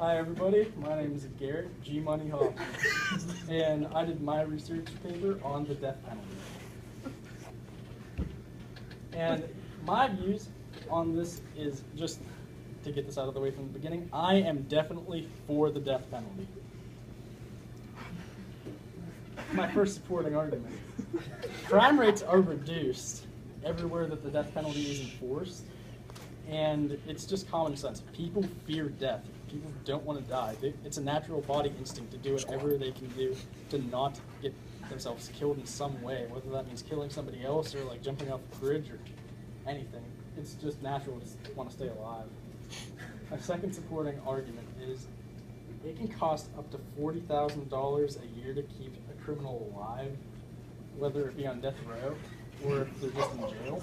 Hi everybody, my name is Garrett G. Money Hoffman, and I did my research paper on the death penalty. And my views on this is, just to get this out of the way from the beginning, I am definitely for the death penalty. My first supporting argument. Crime rates are reduced everywhere that the death penalty is enforced, and it's just common sense. People fear death. People don't want to die. It's a natural body instinct to do whatever they can do to not get themselves killed in some way, whether that means killing somebody else or like jumping off a bridge or anything. It's just natural to want to stay alive. My second supporting argument is it can cost up to $40,000 a year to keep a criminal alive, whether it be on death row or if they're just in jail.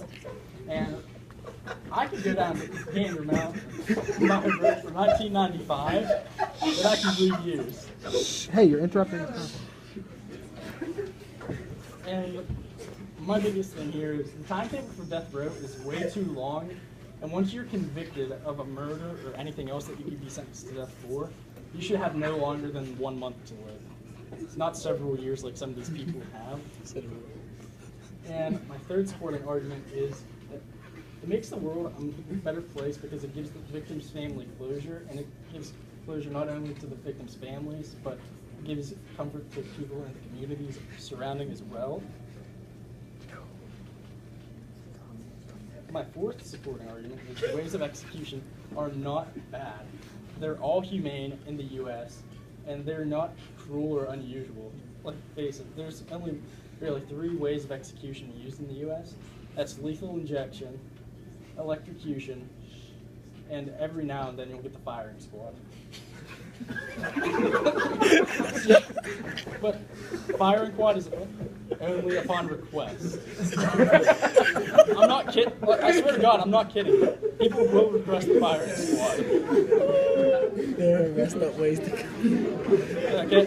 And I could go down to Gander Mountain by a road from 1995 that I can reuse. Hey, you're interrupting the conversation. And my biggest thing here is the timetable for death row is way too long. And once you're convicted of a murder or anything else that you could be sentenced to death for, you should have no longer than 1 month to live. It's not several years like some of these people have. And my third supporting argument is that it makes the world a better place because it gives the victim's family closure, and it gives closure not only to the victim's families, but it gives comfort to people in the communities surrounding as well. My fourth supporting argument is the ways of execution are not bad. They're all humane in the U.S., and they're not cruel or unusual. Let's face it, there's only really 3 ways of execution used in the U.S. That's lethal injection, electrocution, and every now and then you'll get the firing squad. But firing squad is only upon request. I'm not kidding. I swear to God, I'm not kidding. People will request the firing squad. There are messed up ways to go. Okay.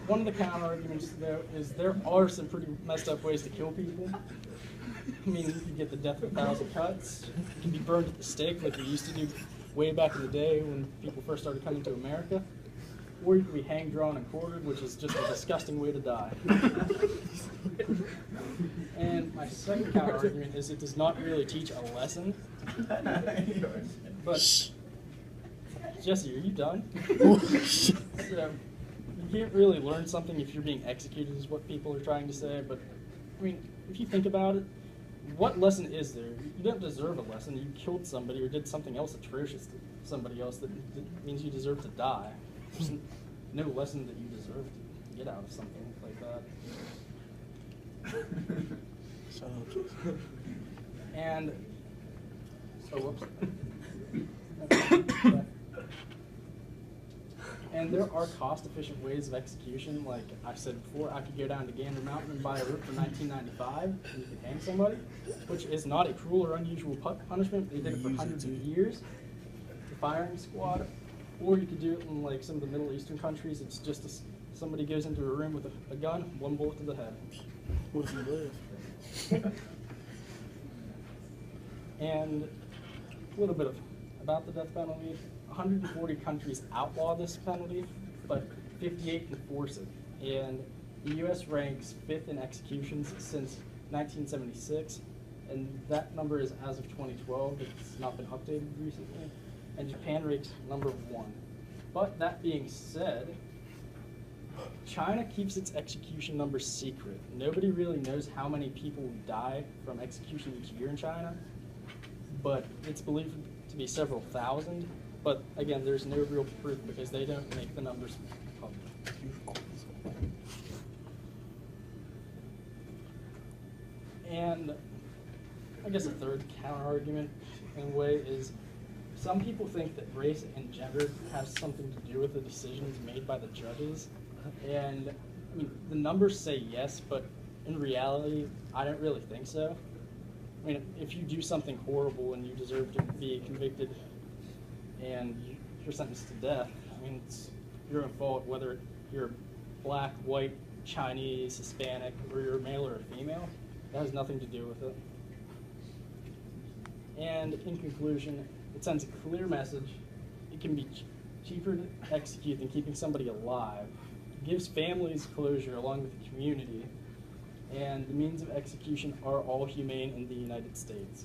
One of the counter arguments, though, is there are some pretty messed up ways to kill people. I mean, you can get the death of 1,000 cuts. You can be burned at the stake like we used to do way back in the day when people first started coming to America. Or you can be hanged, drawn, and quartered, which is just a disgusting way to die. And my second counter argument is it does not really teach a lesson. But, Jesse, are you done? So, you can't really learn something if you're being executed, is what people are trying to say. But, I mean, if you think about it, what lesson is there? You don't deserve a lesson. You killed somebody or did something else atrocious to somebody else that means you deserve to die. There's no lesson that you deserve to get out of something like that. And, oh, whoops. And there are cost-efficient ways of execution. Like I said before, I could go down to Gander Mountain and buy a rope for $19.95, and you could hang somebody, which is not a cruel or unusual punishment. They did it for hundreds of years. The firing squad, or you could do it in like some of the Middle Eastern countries. It's just somebody goes into a room with a gun, 1 bullet to the head. What if you live? And a little bit about the death penalty. 140 countries outlaw this penalty, but 58 enforce it. And the U.S. ranks 5th in executions since 1976, and that number is as of 2012. It's not been updated recently. And Japan ranks number 1. But that being said, China keeps its execution numbers secret. Nobody really knows how many people die from execution each year in China, but it's believed to be several thousand. But again, there's no real proof because they don't make the numbers public. And I guess a third counter-argument in a way is some people think that race and gender have something to do with the decisions made by the judges. And I mean, the numbers say yes, but in reality, I don't really think so. I mean, if you do something horrible and you deserve to be convicted and you're sentenced to death, I mean, it's your own fault whether you're black, white, Chinese, Hispanic, or you're a male or a female. That has nothing to do with it. And in conclusion, it sends a clear message. It can be cheaper to execute than keeping somebody alive. It gives families closure along with the community. And the means of execution are all humane in the United States.